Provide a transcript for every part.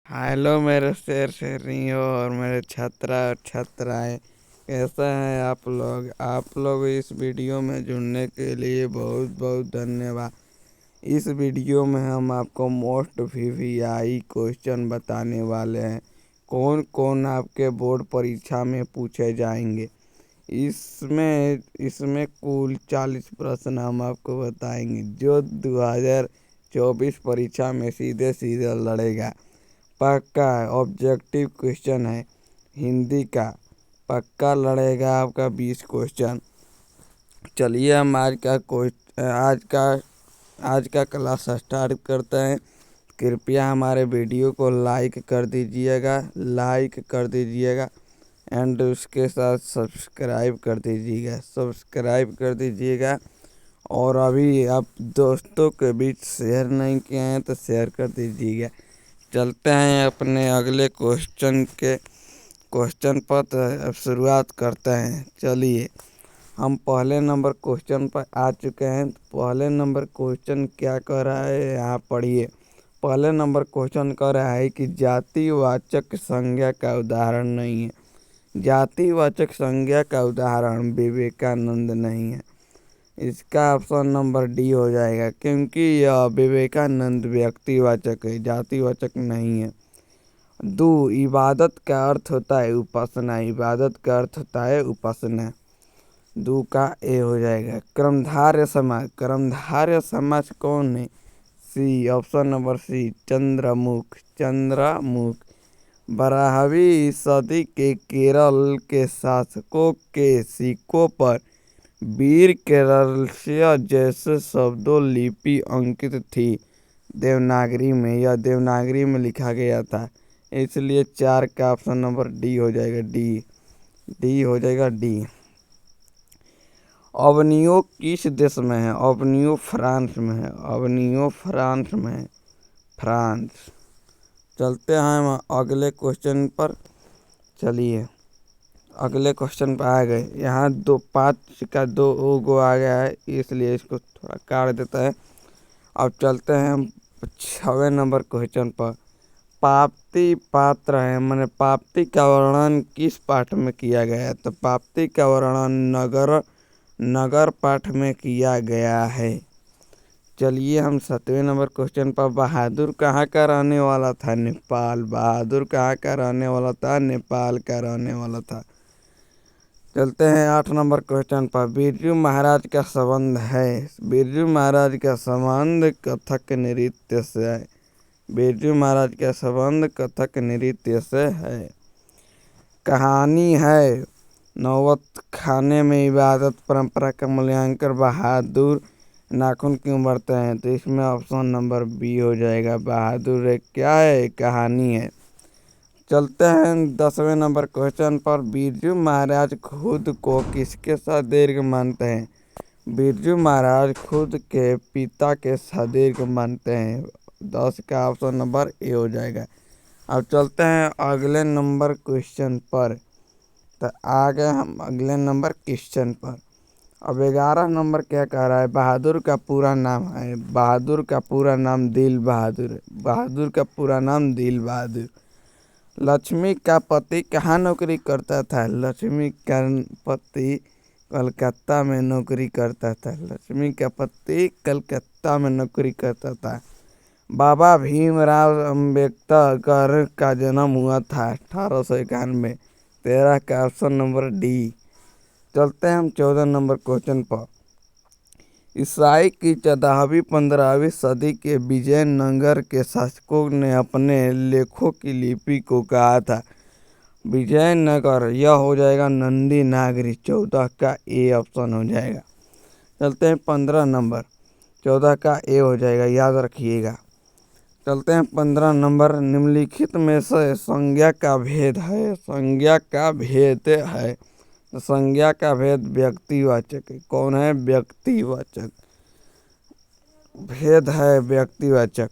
Hello मेरे शेर शेरनियों और मेरे छात्रा और छात्राएं, कैसे हैं आप लोग इस वीडियो में जुड़ने के लिए बहुत बहुत धन्यवाद। इस वीडियो में हम आपको मोस्ट वीवीआई क्वेश्चन बताने वाले हैं, कौन कौन आपके बोर्ड परीक्षा में पूछे जाएंगे। इसमें इसमें कुल 40 प्रश्न हम आपको बताएंगे जो 2024 परीक्षा में सीधे सीधे लड़ेगा। पक्का ऑब्जेक्टिव क्वेश्चन है, हिंदी का पक्का लड़ेगा आपका 20 क्वेश्चन। चलिए हम आज का क्लास स्टार्ट करते हैं। कृपया हमारे वीडियो को लाइक कर दीजिएगा एंड उसके साथ सब्सक्राइब कर दीजिएगा। और अभी आप दोस्तों के बीच शेयर नहीं किए हैं तो शेयर कर दीजिएगा। चलते हैं अपने अगले क्वेश्चन पर, तो अब शुरुआत करते हैं। चलिए हम पहले नंबर क्वेश्चन पर आ चुके हैं। पहले नंबर क्वेश्चन क्या कह रहा है, यहाँ पढ़िए। पहले नंबर क्वेश्चन कह रहा है कि जातिवाचक संज्ञा का उदाहरण नहीं है। जातिवाचक संज्ञा का उदाहरण विवेकानंद नहीं है। इसका ऑप्शन नंबर डी हो जाएगा, क्योंकि यह विवेकानंद व्यक्तिवाचक है, जातिवाचक नहीं है। इबादत का अर्थ होता है उपासना। इबादत का अर्थ होता है उपासना। दो का ए हो जाएगा। कर्मधारय समाज कौन है? सी, ऑप्शन नंबर सी, चंद्रमुख। 12वीं सदी के केरल के शासकों के सिक्कों पर वीर केरलस्य जैसे शब्दों लिपि अंकित थी देवनागरी में। यह देवनागरी में लिखा गया था, इसलिए 4 का ऑप्शन नंबर डी हो जाएगा। डी हो जाएगा डी। अवनियो किस देश में है? अवनियो फ्रांस में है। फ्रांस। चलते हैं हम अगले क्वेश्चन पर। चलिए अगले क्वेश्चन पर आ गए। यहाँ 5 का 2 गो आ गया है, इसलिए इसको थोड़ा काट देता है। अब चलते हैं हम 6वें नंबर क्वेश्चन पर। पाप्ती पात्र है, मैंने पाप्ती का वर्णन किस पाठ में किया गया है? तो पाप्ती का वर्णन नगर पाठ में किया गया है। चलिए हम 7वें नंबर क्वेश्चन पर। बहादुर कहाँ का रहने वाला था? नेपाल। बहादुर कहाँ का रहने वाला था? नेपाल का रहने वाला था। चलते हैं 8 नंबर क्वेश्चन पर। बिरजू महाराज का संबंध है। बिरजू महाराज का संबंध कथक नृत्य से है। बिरजू महाराज का संबंध कथक नृत्य से है। कहानी है नौबत खाने में इबादत परंपरा का मूल्यांकन बहादुर नाखून क्यों बढ़ते हैं? तो इसमें ऑप्शन नंबर बी हो जाएगा। बहादुर एक क्या है? कहानी है। चलते हैं 10वें नंबर क्वेश्चन पर। बिरजू महाराज खुद को किसके सदीर्घ मानते हैं? बिरजू महाराज खुद के पिता के सदीर्घ मानते हैं। 10 का ऑप्शन नंबर ए हो जाएगा। अब चलते हैं अगले नंबर क्वेश्चन पर। तो आ गए हम अगले नंबर क्वेश्चन पर। अब 11 नंबर क्या कह रहा है? बहादुर का पूरा नाम है। बहादुर का पूरा नाम दिल बहादुर है। बहादुर का पूरा नाम दिल बहादुर। लक्ष्मी का पति कहाँ नौकरी करता था? लक्ष्मी का पति कलकत्ता में नौकरी करता था। लक्ष्मी का पति कलकत्ता में नौकरी करता था। बाबा भीमराव अम्बेडकर का जन्म हुआ था 1891। 13 का ऑप्शन नंबर डी। चलते हैं हम 14 नंबर क्वेश्चन पर। ईसाई की 14वीं-15वीं सदी के विजयनगर के शासकों ने अपने लेखों की लिपि को कहा था। विजयनगर, यह हो जाएगा नंदी नागरी। 14 का ए ऑप्शन हो जाएगा। चलते हैं 15 नंबर। 14 का ए हो जाएगा, याद रखिएगा। चलते हैं 15 नंबर। निम्नलिखित में से संज्ञा का भेद है। संज्ञा का भेद है, तो संज्ञा का भेद व्यक्तिवाचक है। कौन है? व्यक्तिवाचक। भेद है व्यक्तिवाचक।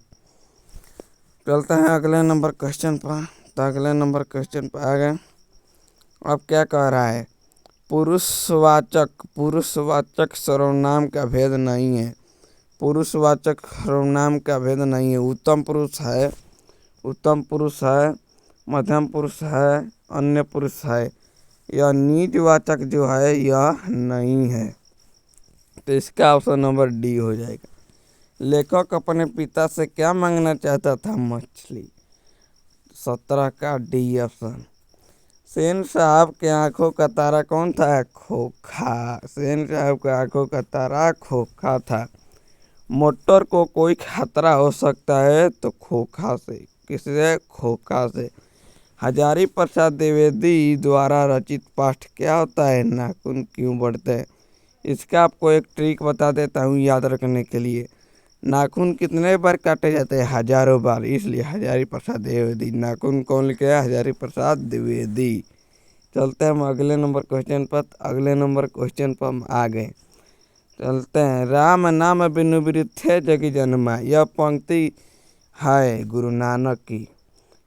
चलते हैं अगले नंबर क्वेश्चन पर। तो अगले नंबर क्वेश्चन पर आ गए। अब क्या कह रहा है? पुरुषवाचक सर्वनाम का भेद नहीं है। पुरुषवाचक सर्वनाम का भेद नहीं है। उत्तम पुरुष है, उत्तम पुरुष है, मध्यम पुरुष है, अन्य पुरुष है। यह निजवाचक जो है यह नहीं है, तो इसका ऑप्शन नंबर डी हो जाएगा। लेखक अपने पिता से क्या मांगना चाहता था? मछली। 17 का डी ऑप्शन। सेन साहब के आंखों का तारा कौन था? खोखा। सेन साहब के आंखों का तारा खोखा था। मोटर को कोई खतरा हो सकता है तो खोखा से। किससे? खोखा से। हजारी प्रसाद द्विवेदी द्वारा रचित पाठ क्या होता है? नाखून क्यों बढ़ते हैं। इसका आपको एक ट्रिक बता देता हूँ याद रखने के लिए। नाखून कितने बार काटे जाते हैं? हजारों बार, इसलिए हजारी प्रसाद द्विवेदी। नाखून कौन लिखे है? हजारी प्रसाद द्विवेदी। चलते हैं हम अगले नंबर क्वेश्चन पर। अगले नंबर क्वेश्चन पर हम आ गए। चलते हैं। राम नाम बिनु बिरथे जगी जन्मा। यह पंक्ति है गुरु नानक की।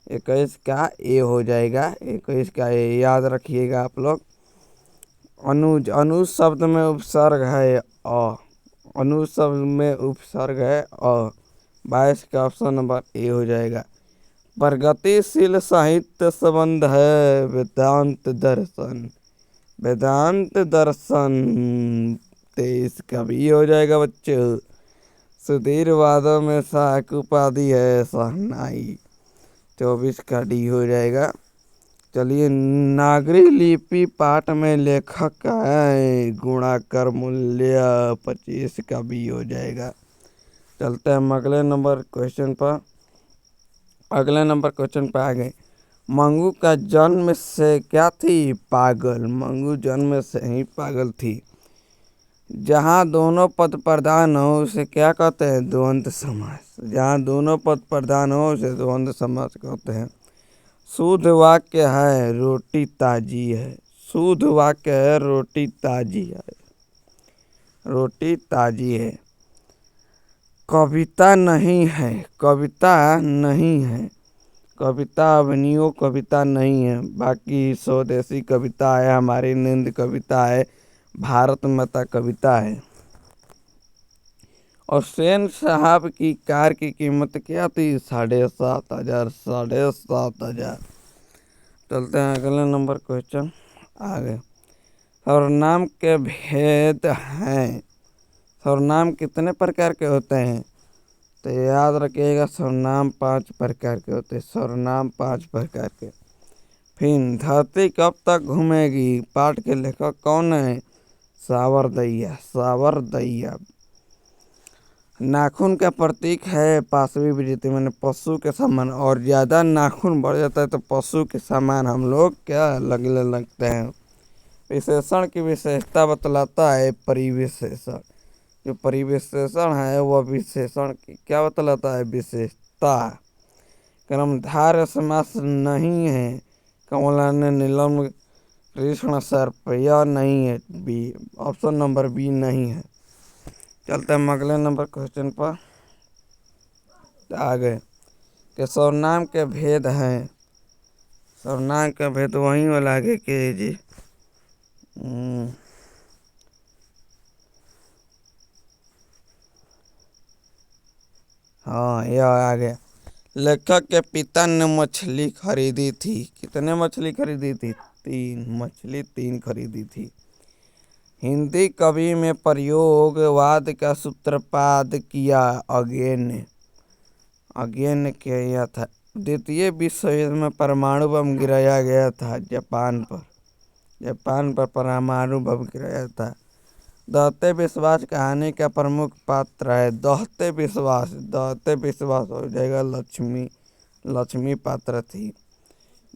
21 का ए हो जाएगा। 21 का ए याद रखिएगा आप लोग। अनुज, अनुज शब्द में उपसर्ग है अ। अनुज शब्द में उपसर्ग है अ। 22 का ऑप्शन नंबर ए हो जाएगा। प्रगतिशील साहित्य संबंध है वेदांत दर्शन। वेदांत दर्शन 23 का भी हो जाएगा बच्चों। सुधीर वादों में सहायक उपाधि है शहनाई। 24 का डी हो जाएगा। चलिए, नागरी लिपि पाठ में लेखक है गुणाकर मूल्य। 25 का भी हो जाएगा। चलते हैं हम अगले नंबर क्वेश्चन पर। अगले नंबर क्वेश्चन पर आ गए। मंगू का जन्म से क्या थी? पागल। मंगू जन्म से ही पागल थी। जहाँ दोनों पद प्रधान हो उसे क्या कहते हैं? द्वंद्व समास। जहाँ दोनों पद प्रधान हो उसे द्वंद्व समास कहते हैं। शुद्ध वाक्य है रोटी ताजी है। शुद्ध वाक्य है रोटी ताजी है। रोटी ताजी है। कविता नहीं है। कविता नहीं है। कविता अभिनयो कविता नहीं है। बाकी स्वदेशी कविता है, हमारी नींद कविता है, भारत माता कविता है। और सेन साहब की कार की कीमत क्या थी? 7,500। 7,500। चलते हैं अगले नंबर क्वेश्चन आ गए। सर्वनाम के भेद हैं। सर्वनाम कितने प्रकार के होते हैं? तो याद रखिएगा, सर्वनाम 5 प्रकार के होते हैं। सर्वनाम 5 प्रकार के। फिर धरती कब तक घूमेगी? पाठ के लेखक कौन है? सावरदैया। सावरदैया। नाखून का प्रतीक है पाशवी विभूति, मैंने पशु के समान। और ज़्यादा नाखून बढ़ जाता है तो पशु के समान हम लोग क्या लगने लगते हैं। विशेषण की विशेषता बतलाता है परिविशेषण। जो परिविशेषण है वह विशेषण की क्या बतलाता है? विशेषता। कर्मधारय समास नहीं है। कमलाने नीलम कृष्ण सर्प, यह नहीं है। बी, ऑप्शन नंबर बी नहीं है। चलते हम अगले नंबर क्वेश्चन पर आ गए कि सर्वनाम के भेद हैं। सर्वनाम का भेद वहीं वाला आगे के जी। हाँ, यह आ गया। लेखक के पिता ने मछली खरीदी थी। कितने मछली खरीदी थी? 3 मछली 3 खरीदी थी। हिंदी कवि में प्रयोगवाद का सूत्रपात किया अगेन। अगेन किया था। द्वितीय विश्व युद्ध में परमाणु बम गिराया गया था जापान पर। जापान पर परमाणु बम गिराया था। दहते विश्वास कहानी का प्रमुख पात्र है। दहते विश्वास। दहते विश्वास हो जाएगा लक्ष्मी। लक्ष्मी पात्र थी।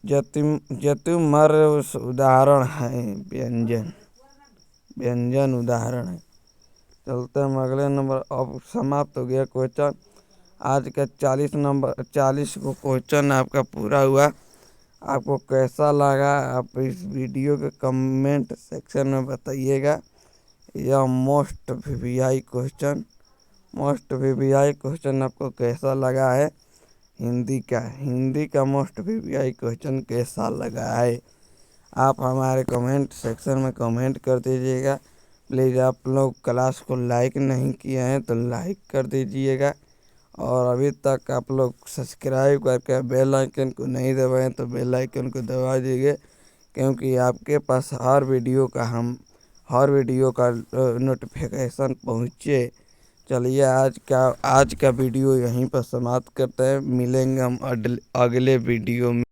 जतुमर उदाहरण है। व्यंजन। व्यंजन उदाहरण है। चलते हम अगले नंबर। अब समाप्त हो गया क्वेश्चन। आज का 40 को क्वेश्चन आपका पूरा हुआ। आपको कैसा लगा आप इस वीडियो के कमेंट सेक्शन में बताइएगा। यह मोस्ट वीवीआई क्वेश्चन आपको कैसा लगा है? हिंदी का मोस्ट वीवीआई क्वेश्चन कैसा लगा है? आप हमारे कमेंट सेक्शन में कमेंट कर दीजिएगा। प्लीज़ आप लोग क्लास को लाइक नहीं किए हैं तो लाइक कर दीजिएगा और अभी तक आप लोग सब्सक्राइब करके बेल आइकन को नहीं दबाएं तो बेल आइकन को दबा दीजिए, क्योंकि आपके पास हर वीडियो का नोटिफिकेशन पहुँचे। चलिए आज का वीडियो यहीं पर समाप्त करते हैं। मिलेंगे हम अगले वीडियो में।